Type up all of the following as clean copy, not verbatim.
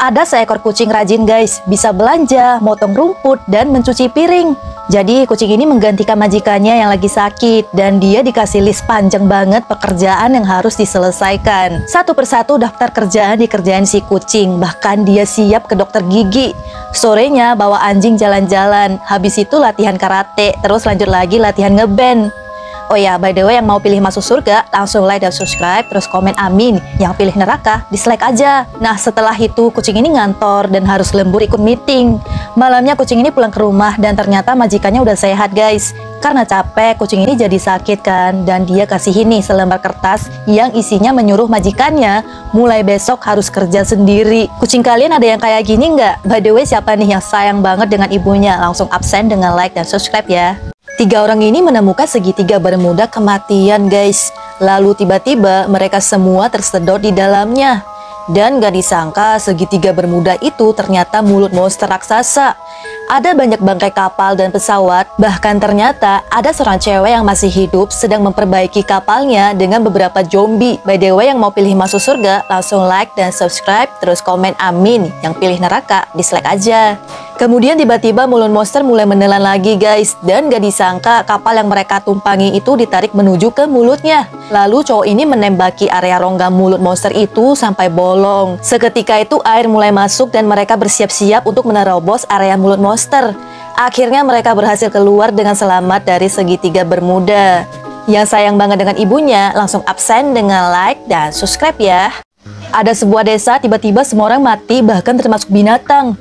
Ada seekor kucing rajin guys, bisa belanja, motong rumput, dan mencuci piring. Jadi kucing ini menggantikan majikannya yang lagi sakit, dan dia dikasih list panjang banget pekerjaan yang harus diselesaikan. Satu persatu daftar kerjaan dikerjain si kucing, bahkan dia siap ke dokter gigi. Sorenya bawa anjing jalan-jalan, habis itu latihan karate, terus lanjut lagi latihan ngeband. Oh ya, by the way, yang mau pilih masuk surga, langsung like dan subscribe, terus komen amin. Yang pilih neraka, dislike aja. Nah, setelah itu kucing ini ngantor dan harus lembur ikut meeting. Malamnya kucing ini pulang ke rumah dan ternyata majikannya udah sehat guys. Karena capek, kucing ini jadi sakit kan, dan dia kasih ini selembar kertas yang isinya menyuruh majikannya mulai besok harus kerja sendiri. Kucing kalian ada yang kayak gini nggak? By the way, siapa nih yang sayang banget dengan ibunya? Langsung absen dengan like dan subscribe ya. 3 orang ini menemukan segitiga bermuda kematian guys. Lalu tiba-tiba mereka semua tersedot di dalamnya. Dan gak disangka segitiga bermuda itu ternyata mulut monster raksasa. Ada banyak bangkai kapal dan pesawat. Bahkan ternyata ada seorang cewek yang masih hidup sedang memperbaiki kapalnya dengan beberapa zombie. By the way, yang mau pilih masuk surga langsung like dan subscribe, terus komen amin. Yang pilih neraka dislike aja. Kemudian tiba-tiba mulut monster mulai menelan lagi guys. Dan gak disangka kapal yang mereka tumpangi itu ditarik menuju ke mulutnya. Lalu cowok ini menembaki area rongga mulut monster itu sampai bolong. Seketika itu air mulai masuk dan mereka bersiap-siap untuk menerobos area mulut monster. Akhirnya mereka berhasil keluar dengan selamat dari segitiga bermuda. Yang sayang banget dengan ibunya langsung absen dengan like dan subscribe ya. Ada sebuah desa tiba-tiba semua orang mati, bahkan termasuk binatang.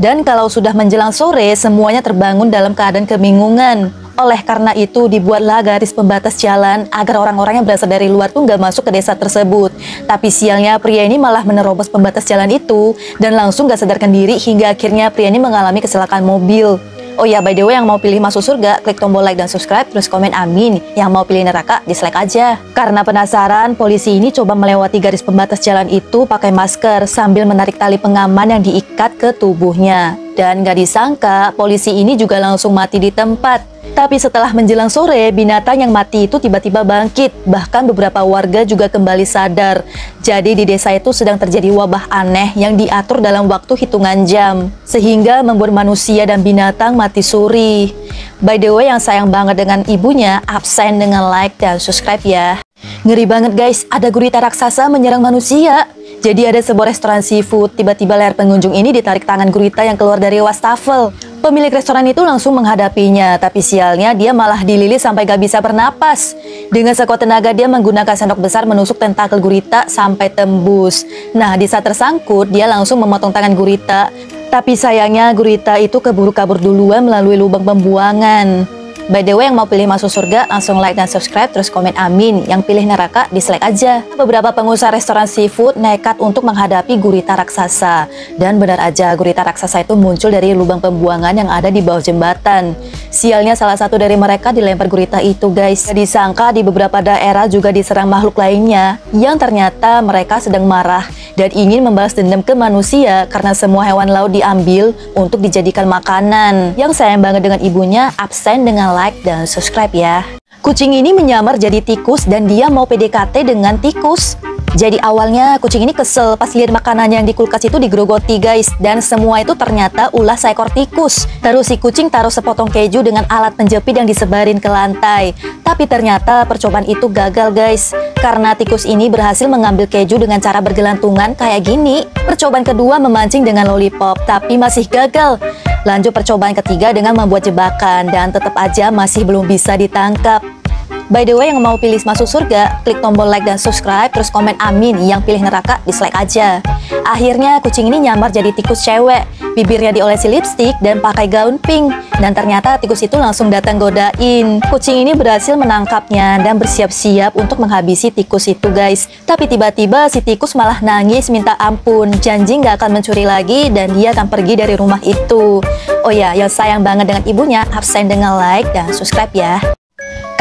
Dan kalau sudah menjelang sore, semuanya terbangun dalam keadaan kebingungan. Oleh karena itu, dibuatlah garis pembatas jalan agar orang-orang yang berasal dari luar tuh nggak masuk ke desa tersebut. Tapi sialnya, pria ini malah menerobos pembatas jalan itu dan langsung nggak sadarkan diri hingga akhirnya pria ini mengalami kecelakaan mobil. Oh ya, by the way, yang mau pilih masuk surga, klik tombol like dan subscribe, terus komen amin. Yang mau pilih neraka, dislike aja. Karena penasaran, polisi ini coba melewati garis pembatas jalan itu pakai masker sambil menarik tali pengaman yang diikat ke tubuhnya. Dan gak disangka, polisi ini juga langsung mati di tempat. Tapi setelah menjelang sore, binatang yang mati itu tiba-tiba bangkit. Bahkan beberapa warga juga kembali sadar. Jadi di desa itu sedang terjadi wabah aneh yang diatur dalam waktu hitungan jam. Sehingga membuat manusia dan binatang mati suri. By the way, yang sayang banget dengan ibunya, absen dengan like dan subscribe ya. Ngeri banget guys, ada gurita raksasa menyerang manusia. Jadi ada sebuah restoran seafood, tiba-tiba leher pengunjung ini ditarik tangan gurita yang keluar dari wastafel. Pemilik restoran itu langsung menghadapinya, tapi sialnya dia malah dililit sampai gak bisa bernapas. Dengan sekuat tenaga dia menggunakan sendok besar menusuk tentakel gurita sampai tembus. Nah, di saat tersangkut, dia langsung memotong tangan gurita. Tapi sayangnya gurita itu keburu kabur duluan melalui lubang pembuangan. By the way, yang mau pilih masuk surga, langsung like dan subscribe, terus komen amin. Yang pilih neraka, dislike aja. Beberapa pengusaha restoran seafood nekat untuk menghadapi gurita raksasa. Dan benar aja, gurita raksasa itu muncul dari lubang pembuangan yang ada di bawah jembatan. Sialnya salah satu dari mereka dilempar gurita itu guys. Disangka di beberapa daerah juga diserang makhluk lainnya, yang ternyata mereka sedang marah dan ingin membalas dendam ke manusia karena semua hewan laut diambil untuk dijadikan makanan. Yang sayang banget dengan ibunya, absen dengan like dan subscribe ya. Kucing ini menyamar jadi tikus dan dia mau PDKT dengan tikus. Jadi awalnya kucing ini kesel pas lihat makanan yang di kulkas itu digerogoti guys. Dan semua itu ternyata ulah seekor tikus. Terus si kucing taruh sepotong keju dengan alat penjepit yang disebarin ke lantai. Tapi ternyata percobaan itu gagal guys. Karena tikus ini berhasil mengambil keju dengan cara bergelantungan kayak gini. Percobaan kedua memancing dengan lollipop, tapi masih gagal. Lanjut percobaan ketiga dengan membuat jebakan dan tetap aja masih belum bisa ditangkap. By the way, yang mau pilih masuk surga, klik tombol like dan subscribe, terus komen amin. Yang pilih neraka, dislike aja. Akhirnya kucing ini nyamar jadi tikus cewek. Bibirnya diolesi lipstik dan pakai gaun pink. Dan ternyata tikus itu langsung datang godain. Kucing ini berhasil menangkapnya dan bersiap-siap untuk menghabisi tikus itu guys. Tapi tiba-tiba si tikus malah nangis minta ampun. Janji nggak akan mencuri lagi dan dia akan pergi dari rumah itu. Oh ya, yang sayang banget dengan ibunya, absen dengan like dan subscribe ya.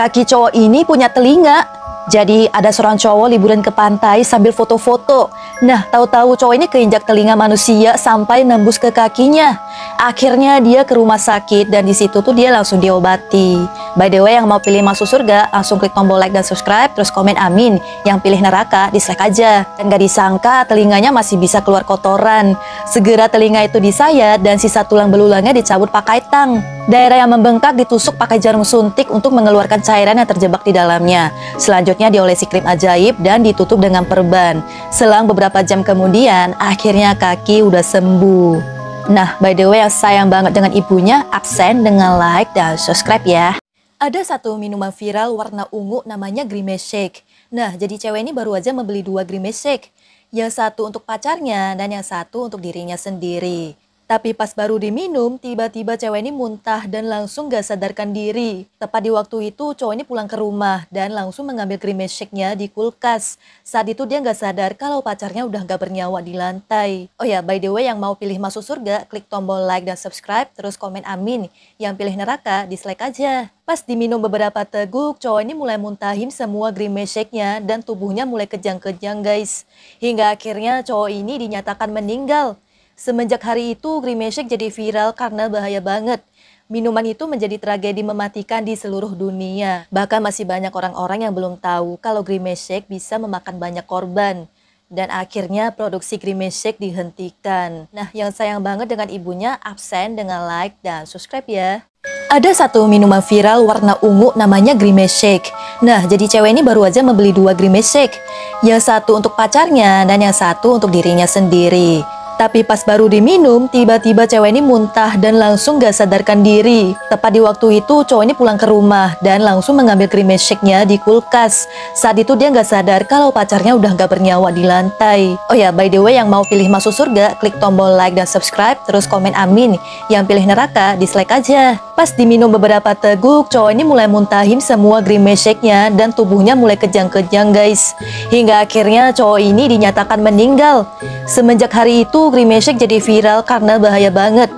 Kaki cowok ini punya telinga. Jadi ada seorang cowok liburan ke pantai sambil foto-foto. Nah, tahu-tahu cowok ini keinjak telinga manusia sampai nembus ke kakinya. Akhirnya dia ke rumah sakit dan di situ tuh dia langsung diobati. By the way, yang mau pilih masuk surga langsung klik tombol like dan subscribe, terus komen amin. Yang pilih neraka dislike aja. Dan gak disangka telinganya masih bisa keluar kotoran. Segera telinga itu disayat dan sisa tulang belulangnya dicabut pakai tang. Daerah yang membengkak ditusuk pakai jarum suntik untuk mengeluarkan cairan yang terjebak di dalamnya. Selanjutnya diolesi krim ajaib dan ditutup dengan perban. Selang beberapa jam kemudian, akhirnya kaki udah sembuh. Nah, by the way, yang sayang banget dengan ibunya, absen dengan like dan subscribe ya. Ada satu minuman viral warna ungu namanya Grimace Shake. Nah, jadi cewek ini baru aja membeli 2 Grimace Shake. Yang satu untuk pacarnya dan yang satu untuk dirinya sendiri. Tapi pas baru diminum, tiba-tiba cewek ini muntah dan langsung gak sadarkan diri. Tepat di waktu itu, cowok ini pulang ke rumah dan langsung mengambil Grimace Shake-nya di kulkas. Saat itu dia gak sadar kalau pacarnya udah gak bernyawa di lantai. Oh ya, by the way, yang mau pilih masuk surga, klik tombol like dan subscribe, terus komen amin. Yang pilih neraka, dislike aja. Pas diminum beberapa teguk, cowok ini mulai muntahin semua Grimace Shake-nya dan tubuhnya mulai kejang-kejang guys. Hingga akhirnya cowok ini dinyatakan meninggal. Semenjak hari itu, Grimace Shake jadi viral karena bahaya banget. Minuman itu menjadi tragedi mematikan di seluruh dunia. Bahkan masih banyak orang-orang yang belum tahu kalau Grimace Shake bisa memakan banyak korban. Dan akhirnya produksi Grimace Shake dihentikan. Nah, yang sayang banget dengan ibunya, absen dengan like dan subscribe ya. Ada satu minuman viral warna ungu namanya Grimace Shake. Nah, jadi cewek ini baru aja membeli 2 Grimace Shake. Yang satu untuk pacarnya dan yang satu untuk dirinya sendiri. Tapi pas baru diminum, tiba-tiba cewek ini muntah dan langsung gak sadarkan diri. Tepat di waktu itu, cowok ini pulang ke rumah dan langsung mengambil Grimace Shake-nya di kulkas. Saat itu dia gak sadar kalau pacarnya udah gak bernyawa di lantai. Oh ya, by the way, yang mau pilih masuk surga, klik tombol like dan subscribe, terus komen amin. Yang pilih neraka, dislike aja. Pas diminum beberapa teguk, cowok ini mulai muntahin semua Grimace Shake-nya dan tubuhnya mulai kejang-kejang guys. Hingga akhirnya cowok ini dinyatakan meninggal. Semenjak hari itu, Grimace Shake jadi viral karena bahaya banget.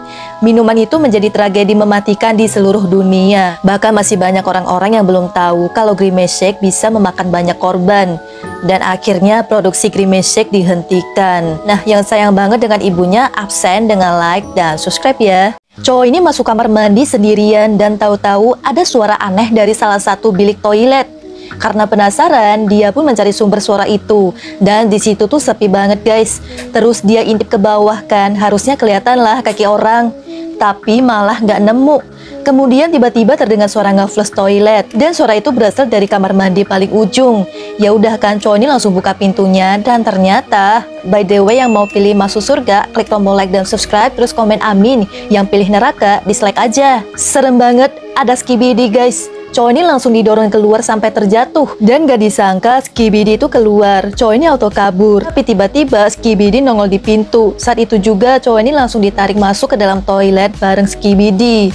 Minuman itu menjadi tragedi mematikan di seluruh dunia. Bahkan masih banyak orang-orang yang belum tahu kalau Grimace Shake bisa memakan banyak korban. Dan akhirnya produksi Grimace Shake dihentikan. Nah, yang sayang banget dengan ibunya, absen dengan like dan subscribe ya. Cowok ini masuk kamar mandi sendirian dan tahu-tahu ada suara aneh dari salah satu bilik toilet. Karena penasaran, dia pun mencari sumber suara itu. Dan di situ tuh sepi banget guys. Terus dia intip ke bawah kan, harusnya kelihatan lah kaki orang. Tapi malah nggak nemu. Kemudian tiba-tiba terdengar suara nge-flush toilet. Dan suara itu berasal dari kamar mandi paling ujung. Ya udah kan, cowok ini langsung buka pintunya. Dan ternyata, by the way, yang mau pilih masuk surga, klik tombol like dan subscribe, terus komen amin. Yang pilih neraka, dislike aja. Serem banget, ada Skibidi guys. Cowok ini langsung didorong keluar sampai terjatuh. Dan gak disangka Skibidi itu keluar. Cowok ini auto kabur. Tapi tiba-tiba Skibidi nongol di pintu. Saat itu juga cowok ini langsung ditarik masuk ke dalam toilet bareng Skibidi.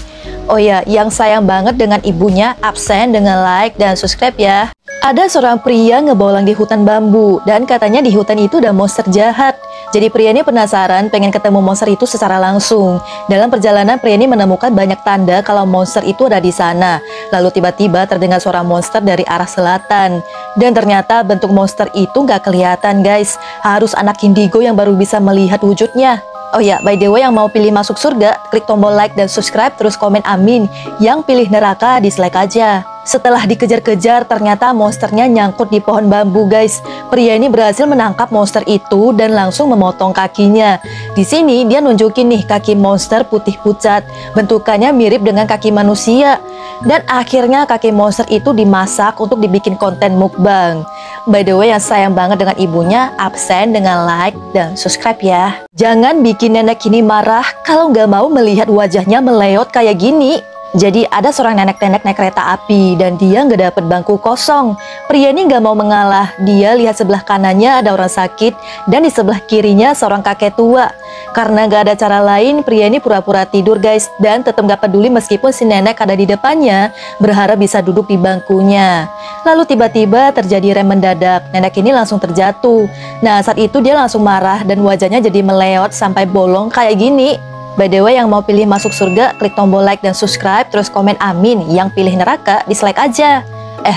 Oh ya, yang sayang banget dengan ibunya, absen dengan like dan subscribe ya. Ada seorang pria ngebolang di hutan bambu. Dan katanya di hutan itu ada monster jahat. Jadi pria ini penasaran pengen ketemu monster itu secara langsung. Dalam perjalanan pria ini menemukan banyak tanda kalau monster itu ada di sana. Lalu tiba-tiba terdengar suara monster dari arah selatan. Dan ternyata bentuk monster itu nggak kelihatan guys. Harus anak indigo yang baru bisa melihat wujudnya. Oh ya, by the way, yang mau pilih masuk surga, klik tombol like dan subscribe, terus komen amin. Yang pilih neraka, dislike aja. Setelah dikejar-kejar, ternyata monsternya nyangkut di pohon bambu guys. Pria ini berhasil menangkap monster itu dan langsung memotong kakinya. Di sini dia nunjukin nih kaki monster putih pucat. Bentukannya mirip dengan kaki manusia. Dan akhirnya kaki monster itu dimasak untuk dibikin konten mukbang. By the way, yang sayang banget dengan ibunya, absen dengan like dan subscribe ya. Jangan bikin nenek ini marah kalau nggak mau melihat wajahnya meleot kayak gini. Jadi ada seorang nenek-nenek naik kereta api dan dia nggak dapet bangku kosong. Pria ini nggak mau mengalah. Dia lihat sebelah kanannya ada orang sakit dan di sebelah kirinya seorang kakek tua. Karena nggak ada cara lain, pria ini pura-pura tidur guys dan tetap nggak peduli meskipun si nenek ada di depannya, berharap bisa duduk di bangkunya. Lalu tiba-tiba terjadi rem mendadak. Nenek ini langsung terjatuh. Nah, saat itu dia langsung marah dan wajahnya jadi meleot sampai bolong kayak gini. By the way, yang mau pilih masuk surga, klik tombol like dan subscribe, terus komen amin. Yang pilih neraka, dislike aja.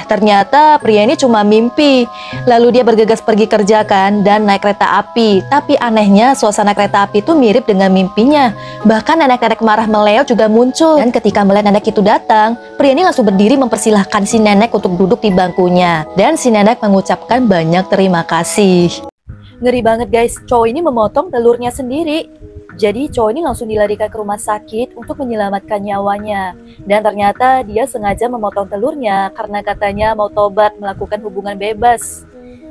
Ternyata pria ini cuma mimpi. Lalu dia bergegas pergi kerja kan dan naik kereta api. Tapi anehnya suasana kereta api itu mirip dengan mimpinya. Bahkan nenek-nenek marah meleo juga muncul. Dan ketika melihat nenek itu datang, pria ini langsung berdiri mempersilahkan si nenek untuk duduk di bangkunya. Dan si nenek mengucapkan banyak terima kasih. Ngeri banget guys, cowok ini memotong telurnya sendiri. Jadi cowok ini langsung dilarikan ke rumah sakit untuk menyelamatkan nyawanya. Dan ternyata dia sengaja memotong telurnya karena katanya mau tobat melakukan hubungan bebas.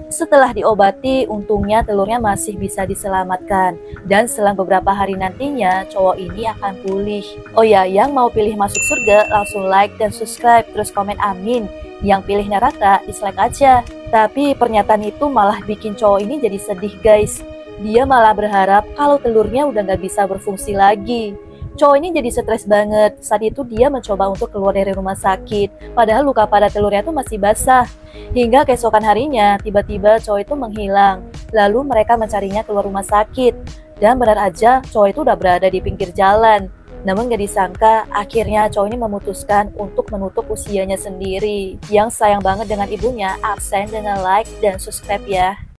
Setelah diobati, untungnya telurnya masih bisa diselamatkan. Dan selang beberapa hari nantinya, cowok ini akan pulih. Oh ya, yang mau pilih masuk surga, langsung like dan subscribe, terus komen amin. Yang pilih neraka, dislike aja. Tapi pernyataan itu malah bikin cowok ini jadi sedih guys. Dia malah berharap kalau telurnya udah gak bisa berfungsi lagi. Cowok ini jadi stres banget. Saat itu dia mencoba untuk keluar dari rumah sakit. Padahal luka pada telurnya itu masih basah. Hingga keesokan harinya, tiba-tiba cowok itu menghilang. Lalu mereka mencarinya keluar rumah sakit. Dan benar aja, cowok itu udah berada di pinggir jalan. Namun gak disangka, akhirnya cowok ini memutuskan untuk menutup usianya sendiri. Yang sayang banget dengan ibunya, absen dengan like dan subscribe ya.